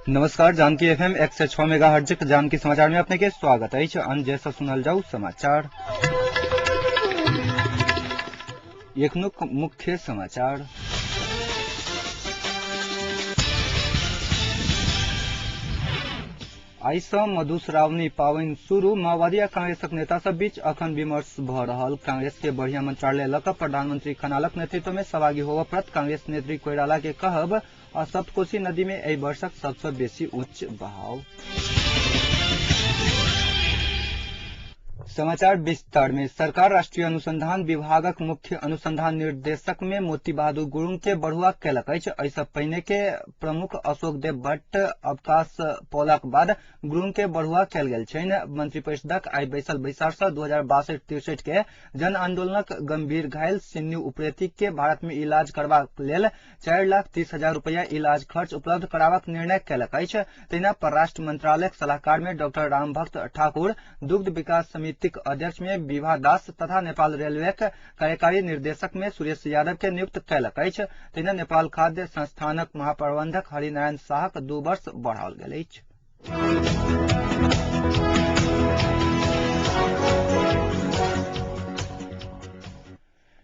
नमस्कार, Janaki FM 106 megahertz Janaki समाचार में अपने के स्वागत है। जैसा सुनल जाऊ समाचार एक मुख्य समाचार। आई से मधुश्रावणी पावनि शुरू। माओवादी आ कांग्रेसक नेता सब बीच अखन विमर्श भ रहल। कांग्रेस के बढ़िया मंत्रालय लक प्रधानमंत्री खनालक नेतृत्व में सहभागी होबय पड़त। कांग्रेस नेत्री कोइराला के कहब आ सप्तकोशी नदी में एहि वर्षक सबसे बेसी उच्च बहाव। समाचार विस्तार में। सरकार राष्ट्रीय अनुसंधान विभागक मुख्य अनुसंधान निर्देशक में मोती बहादुर गुरुंग के बढ़ुआ कैलक अछि। एहिसँ पहिने के प्रमुख अशोक देव भट्ट अवकाश पौलाक बाद गुरुंग के बढ़ुआ कैल गेल छनि। मंत्रिपरिषदक आई बैसल बैसार से 2062-63 के जन आंदोलनक गंभीर घायल सिन्नू उप्रेती के भारत में इलाज करबाक लेल 4,30,000 रुपया इलाज खर्च उपलब्ध कराबक निर्णय कैलक अछि। तहिना परराष्ट्र मंत्रालयक सलाहकार में डॉक्टर रामभक्त ठाकुर, दुग्ध विकास समिति अध्यक्ष में विभा दास तथा नेपाल रेलवे कार्यकारी निर्देशक में सुरेश यादव के नियुक्त कैलक अछि। तहिना नेपाल खाद्य संस्थानक महाप्रबंधक हरिनारायण शाहक 2 वर्ष बढ़ाओल गेल अछि।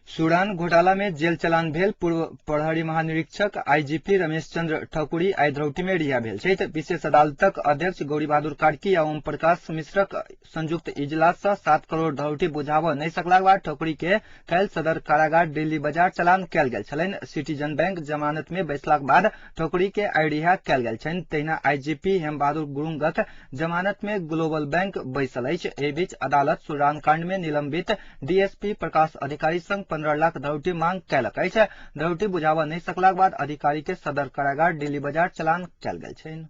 सूडान घोटाला में जेल चलान भेल पूर्व प्रहरी महानिरीक्षक आईजीपी रमेश चंद्र ठकुरी आई धरौटी में रिहा भेल छथि। विशेष अदालतक अध्यक्ष गौरी बहादुर कार्की आ ओम प्रकाश मिश्रक संयुक्त इजलास से 7 करोड़ धरौटी बुझाबऽ नहीं सकलाक बाद ठकुरी के काल्हि सदर कारागार दिल्ली बाजार चलान कैल गेल छलनि। सिटीजन बैंक जमानत में बैसलाक बाद ठकुरी के आई रिहा कैल गेल छनि। तहिना आईजीपी हेम बहादुर गुरुंगक जमानत में ग्लोबल बैंक बैसल अछि। एहि बीच अदालत सूडान कांड में निलंबित डीएसपी प्रकाश अधिकारी संग 15 लाख धरौटी मांग कैलक अछि। धरौटी बुझाबऽ नहीं सकलाक बाद अधिकारी के सदर कारागार दिल्ली बाजार चलान कैल गेल छनि।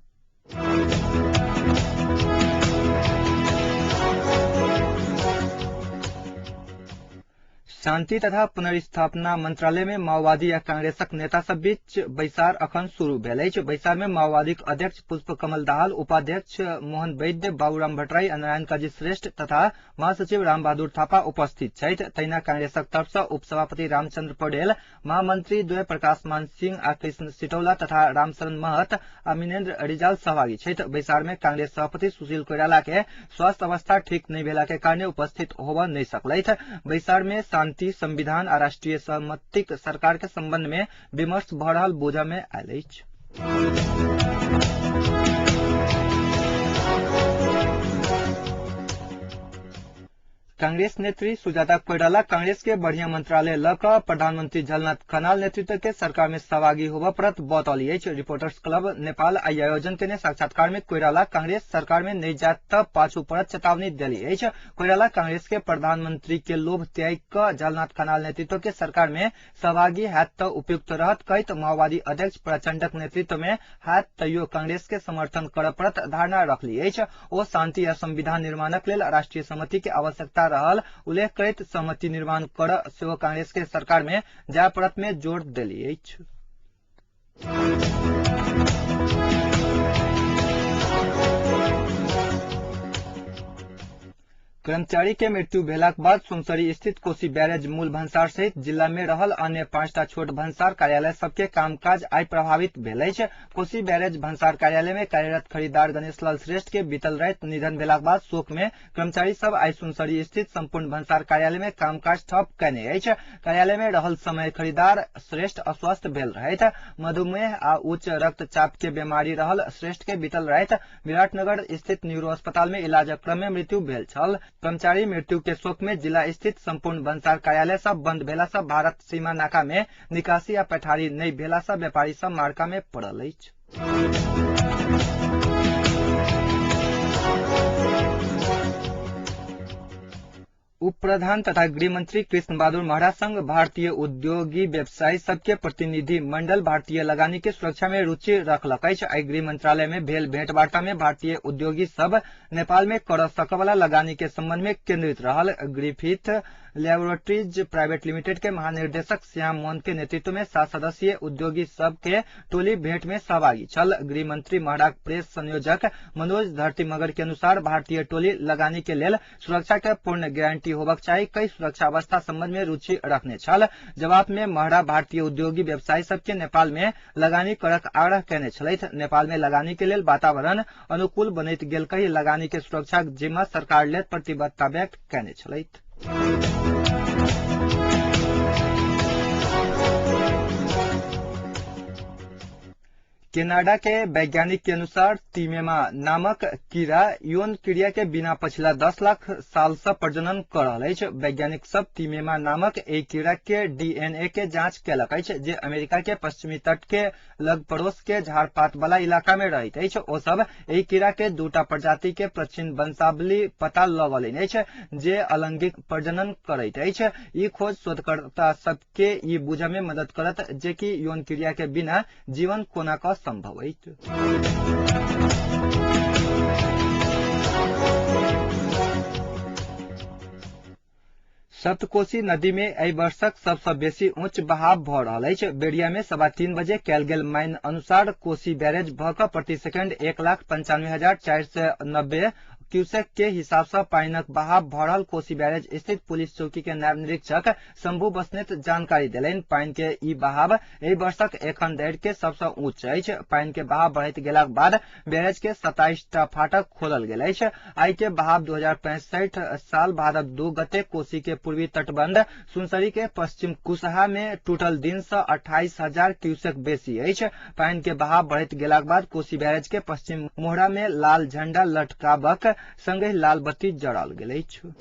शांति तथा पुनर्स्थापना मंत्रालय में माओवादी आ कांग्रेसक नेता सब बीच बैसार अखन शुरू भेल अछि। बैसार में माओवादी अध्यक्ष पुष्प कमल दाहाल, उपाध्यक्ष मोहन वैद्य, बाबूराम भट्टराई, नारायण काजी श्रेष्ठ तथा महासचिव राम बहादुर थापा उपस्थित छथि। तहिना कांग्रेसक तरफ से उपसभापति रामचंद्र पटेल, महामंत्री द्वय प्रकाश मान सिंह आ कृष्ण सिटौला तथा रामशरण महत आ मिनेन्द्र रिजाल सहभागी छथि। बैसार में कांग्रेस सभापति सुशील कोइराला के स्वास्थ्य अवस्था ठीक नहीं भेला के कारणे उपस्थित होबऽ नहीं सकलथि। बैसार में शांति, संविधान आ राष्ट्रीय सहमतिक सरकार के संबंध में विमर्श भ रहल बोझा में आयल अछि। कांग्रेस नेत्री सुजाता कोइराला कांग्रेस के बढ़िया मंत्रालय लक प्रधानमंत्री झलनाथ खनाल नेतृत्व के सरकार में सहभागी होबऽ परत बतौली अछि। रिपोर्टर्स क्लब नेपाल आई आयोजन के साक्षात्कार में कोइराला कांग्रेस सरकार में नहीं जात त पाछू परत चेतावनी देली अछि। कोइराला कांग्रेस के प्रधानमंत्री के लोभ त्याग क झलनाथ खनाल नेतृत्व के सरकार में सहभागी हैत त उपयुक्त रहत कहत माओवादी अध्यक्ष प्रचंडक नेतृत्व में हैत तैयो कांग्रेस के समर्थन करऽ परत धारणा रखली अछि। ओ शांति आ संविधान निर्माणक लेल राष्ट्रीय सहमति के आवश्यकता रहल उल्लेख करैत सहमति निर्माण कर सेहो कांग्रेस के सरकार में जाय परत में जोर देली अछि। कर्मचारी के मृत्यु भेलाक बाद सुनसरी स्थित कोसी बैरेज मूल भंसार सहित जिला में रहल अन्य 5टा छोट भंसार कार्यालय सबके कामकाज आई प्रभावित भेल अछि। कोसी बैरेज भंसार कार्यालय में कार्यरत खरीदार गणेश लाल श्रेष्ठ के बीतल राति निधन भेलाक बाद शोक में कर्मचारी सब आई सुनसरी स्थित संपूर्ण भंसार कार्यालय में कामकाज ठप कयने अछि। कार्यालय में रहल समय खरीदार श्रेष्ठ अस्वस्थ भेल रहथि। मधुमेह आ उच्च रक्तचाप के बीमारी रहल श्रेष्ठ के बीतल राति विराटनगर स्थित न्यूरो अस्पताल में इलाजक क्रम में मृत्यु भेल छल। कर्मचारी मृत्यु के शोक में जिला स्थित संपूर्ण भंसार कार्यालय सब बंद भेला से भारत सीमा नाका में निकासी आ पैठारी नहीं भेला से व्यापारी सब मार्का में पड़ल अछि। उप प्रधान तथा गृह मंत्री कृष्ण बहादुर महरा संग भारतीय उद्योगी व्यवसायी सबके प्रतिनिधि मंडल भारतीय लगानी के सुरक्षा में रुचि रखलक अछि। आई गृह मंत्रालय में भेल भेंटवार्ता में भारतीय उद्योगी सब नेपाल में कर सकय वाला लगानी के संबंध में केंद्रित रहल। ग्रिफिथ लैबोरेटरीज प्राइवेट लिमिटेड के महानिर्देशक श्याम मोहन के नेतृत्व में 7 सदस्यीय उद्योगी सब के टोली भेंट में सहभागी छल। गृह मंत्री महराक प्रेस संयोजक मनोज धरती मगर के अनुसार भारतीय टोली लगानी के लेल सुरक्षा के पूर्ण गारंटी कति होबक चाही, कई सुरक्षा अवस्था संबंध में रुचि रखने छल। जवाब में महरा भारतीय उद्योगी व्यवसायी सबके नेपाल में लगानी करक आग्रह केने छलैथ। नेपाल में लगानी के लेल वातावरण अनुकूल बनैत गेल कही लगानी के सुरक्षा जिम्मा सरकार ले प्रतिबद्धता व्यक्त केने छलैथ। कनाडा के वैज्ञानिक के अनुसार तीमेमा नामक कीड़ा यौन क्रिया के बिना पछिला 10 लाख साल से प्रजनन कर रहल अछि। वैज्ञानिक सब तीमेमा नामक एक कीड़ा के डीएनए के जांच केलक अछि जे अमेरिका के पश्चिमी तट के लग पड़ोस के झाड़ पात वाला इलाका में रहैत अछि। ओ सब एहि कीड़ा के दूटा प्रजाति के प्राचीन वंशावली पता लगौलनि अछि जे अलैंगिक प्रजनन करैत अछि। ई खोज शोधकर्ता सबके ई बुझे में मदद करत जे कि यौन क्रिया के बिना जीवन कोना का संभव अछि। सप्तकोशी नदी में एहि वर्षक सबसे बेसी उच्च बहाव भ रहल अछि। बेरिया में 3:15 बजे कयल गेल मान अनुसार कोशी बैरेज भ क प्रति सेकेंड 1,95,490 क्यूसेक के हिसाब से पानिक बहाव भ रहल कोशी बैरेज स्थित पुलिस चौकी के नायब निरीक्षक शंभू बस्नेत जानकारी देलनि। पानि के ई बहाव एहि वर्षक एखन धरि के सबसे उच्च अछि। पानि के बहाव बढ़ैत गेलाक बाद बैरेज के 27 टा फाटक खोलल गेल अछि। आई के बहाव 2065 साल भादव 2 गते कोशी के पूर्वी तटबंध सुनसरी के पश्चिम कुशहा में टूटल दिन से 28,000 क्यूसेक बेसी अछि। पानि के बहाव बढ़ैत गेलाक बाद कोशी बैरेज के पश्चिम मोहरा में लाल झंडा लटकाबक संगे लाल बत्ती जराल गेल अछि।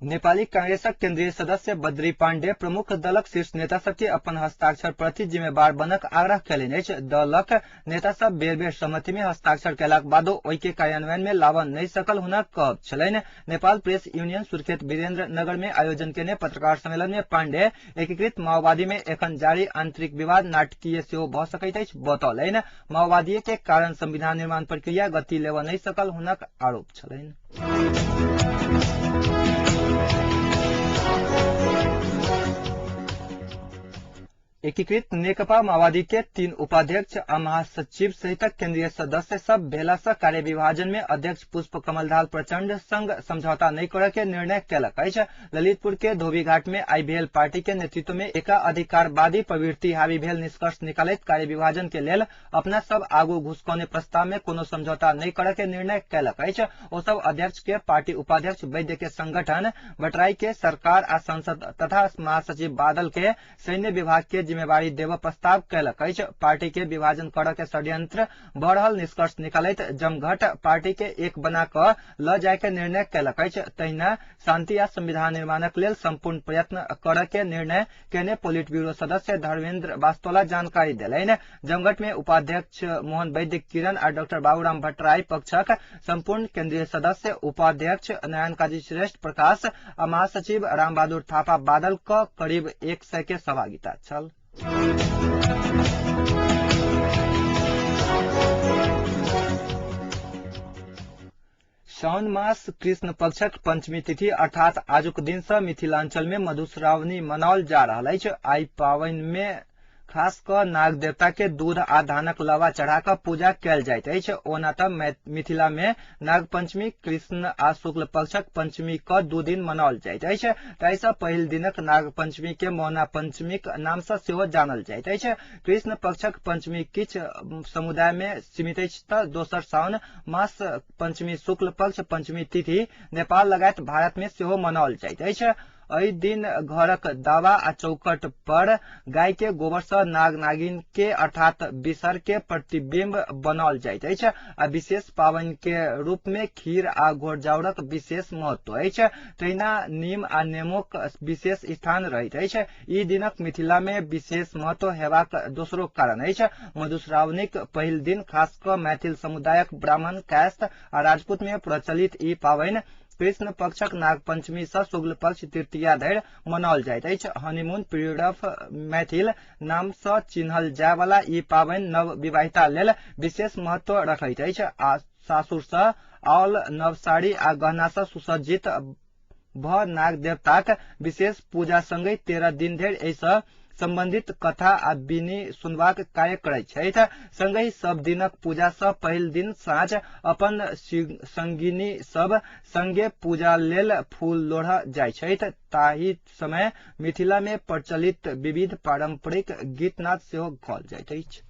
नेपाली कांग्रेसक केंद्रीय सदस्य बद्री पांडे प्रमुख दलक शीर्ष नेता सबके अपन हस्ताक्षर प्रति जिम्मेवार बनक आग्रह कयलनि अछि। दलक नेता सब बेर बेर सहमति में हस्ताक्षर कयलाक बादो ओहि के कार्यान्वयन में लावा नहीं सकल हुनक कहब छलनि। नेपाल प्रेस यूनियन सुर्खेत वीरेंद्र नगर में आयोजन केने पत्रकार सम्मेलन में पांडे एकीकृत माओवादी में एखन जारी आंतरिक विवाद नाटकीय सेहो भ सकैत अछि बतौलनि। माओवादी के कारण संविधान निर्माण प्रक्रिया गति लेवा नहीं सकल हुनक आरोप छलनि। एकीकृत नेकपा माओवादी के 3 उपाध्यक्ष आ महासचिव सहित केंद्रीय सदस्य सब भेला से कार्य विभाजन में अध्यक्ष पुष्प कमल दाहाल प्रचंड संग समझौता नहीं करे के निर्णय केलक अछि। ललितपुर के धोबीघाट में आई भेल पार्टी के नेतृत्व में एकाधिकारवादी प्रवृत्ति हावी भेल निष्कर्ष निकालैत कार्य विभाजन के लेल अपना सब आगू घुसकौने प्रस्ताव में कोनो समझौता नहीं करे के निर्णय केलक अछि। ओ सब अध्यक्ष के पार्टी उपाध्यक्ष वैद्य के संगठन भट्टराई के सरकार आ संसद तथा महासचिव बादल के सैन्य विभाग के जिम्मेवारी देव प्रस्ताव कैलक अछि। पार्टी के विभाजन करऽ के षड्यंत्र बढ़ल निष्कर्ष निकालैत जमघट पार्टी के एक बना क ल जाय के निर्णय कैलक अछि। तहिना शांति आ संविधान निर्माणक लेल संपूर्ण प्रयत्न करऽ के निर्णय केने पोलिट ब्यूरो सदस्य धर्मेंद्र वास्तोला जानकारी देलनि। जमघट में उपाध्यक्ष मोहन वैद्य किरण आ डॉक्टर बाबूराम भट्टराई पक्षक संपूर्ण केंद्रीय सदस्य उपाध्यक्ष नयन काजी श्रेष्ठ प्रकाश आ महासचिव राम बहादुर थापा बादल क करीब 100 के सहभागिता छल। साउन मास कृष्ण पक्षक पंचमी तिथि अर्थात आजुक दिन से मिथिलांचल में मधुश्रावणी मनाओल जा रहा अछि। आई पावनि में खास क नाग देवता के दूध आ धानक लावा चढ़ा क पूजा कयल जाइत अछि। ओना त मिथिला में नाग पंचमी कृष्ण आ शुक्ल पक्षक पंचमी क 2 दिन मनाओल जाइत अछि। ताहि सँ पहिल दिनक नाग पंचमी के मौना पंचमीक नाम सँ सेहो जानल जाइत अछि। कृष्ण पक्षक पंचमी किछ समुदाय में सीमित अछि त दोसर साउन मास पंचमी शुक्ल पक्ष पंचमी तिथि नेपाल लगायत भारत में सेहो मनाओल जाइत अछि। एहि दिन घरक दावा आ चौखट पर गाय के गोबर से नाग नागिन के अर्थात बिसर के प्रतिबिंब बनाओल जाइत अछि आ विशेष पावनि के रूप में खीर आ घोरजाउरक विशेष महत्व अछि। तहिना नीम आ नेमोक विशेष स्थान रहैत अछि। ई दिनक मिथिला में विशेष महत्व हेबाक दोसरो कारण अछि। मधुश्रावणीक पहिल दिन खास क मैथिल समुदायक ब्राह्मण कायस्थ आ राजपूत में प्रचलित ई पावनि कृष्ण पक्षक नाग पंचमी से शुक्ल पक्ष तृतीया धरि मनाओल जाइत अछि। हनीमून पीरियड ऑफ मैथिल नाम से चिन्हल जाय वाला ई पावनि नव विवाहिता लेल विशेष महत्व रखैत अछि आ सासुर से आओल नव साड़ी आ गहना से सुसज्जित भ नाग देवताक विशेष पूजा संगे 13 दिन धरि एहि संबंधित कथा आ बिनी सुनबाक कार्य करैत छथि। संगहि सब दिनक पूजा सँ पहिल दिन साँझ अपन संगिनी सब संगे पूजा लेल फूल लोढ़ जाय छथि। ताहि समय मिथिला में प्रचलित विविध पारंपरिक गीत नाद सेहो गाओल जाइत अछि।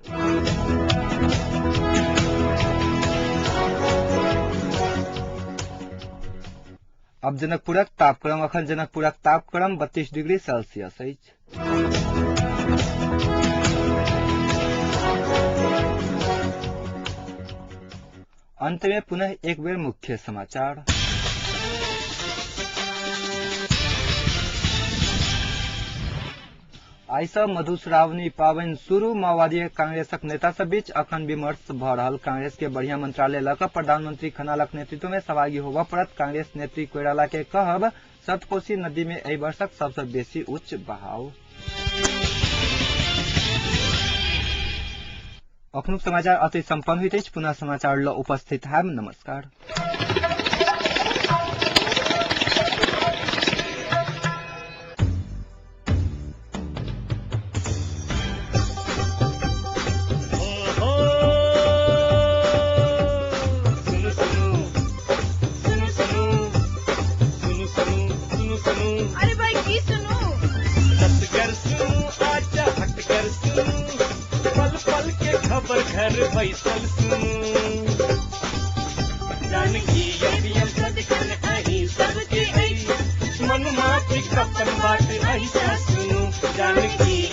अब जनकपुरक तापक्रम। अखन जनकपुरक तापक्रम 32 डिग्री सेल्सियस अछि। अंत में पुनः एक बेर मुख्य समाचार। आइ सँ मधुश्रावणी पावनि शुरू। माओवादी कांग्रेसक नेता सब बीच अखन विमर्श भ रहल। कांग्रेस के बढ़िया मंत्रालय लऽ कऽ प्रधानमंत्री खनालक नेतृत्व में सहभागी होबय पड़त। कांग्रेस नेत्री कोइराला के कहब। सप्तकोशी नदी में एहि वर्षक सबसँ बेसी उच्च बहाव। अखनुक समाचार अतै संपन्न होइत अछि। पुनः समाचार लऽ उपस्थित हैब। नमस्कार। घर फैसल सुनू जानकी यदि सदकन अही सबके मन माफी कपन बात अही सुनू जानकी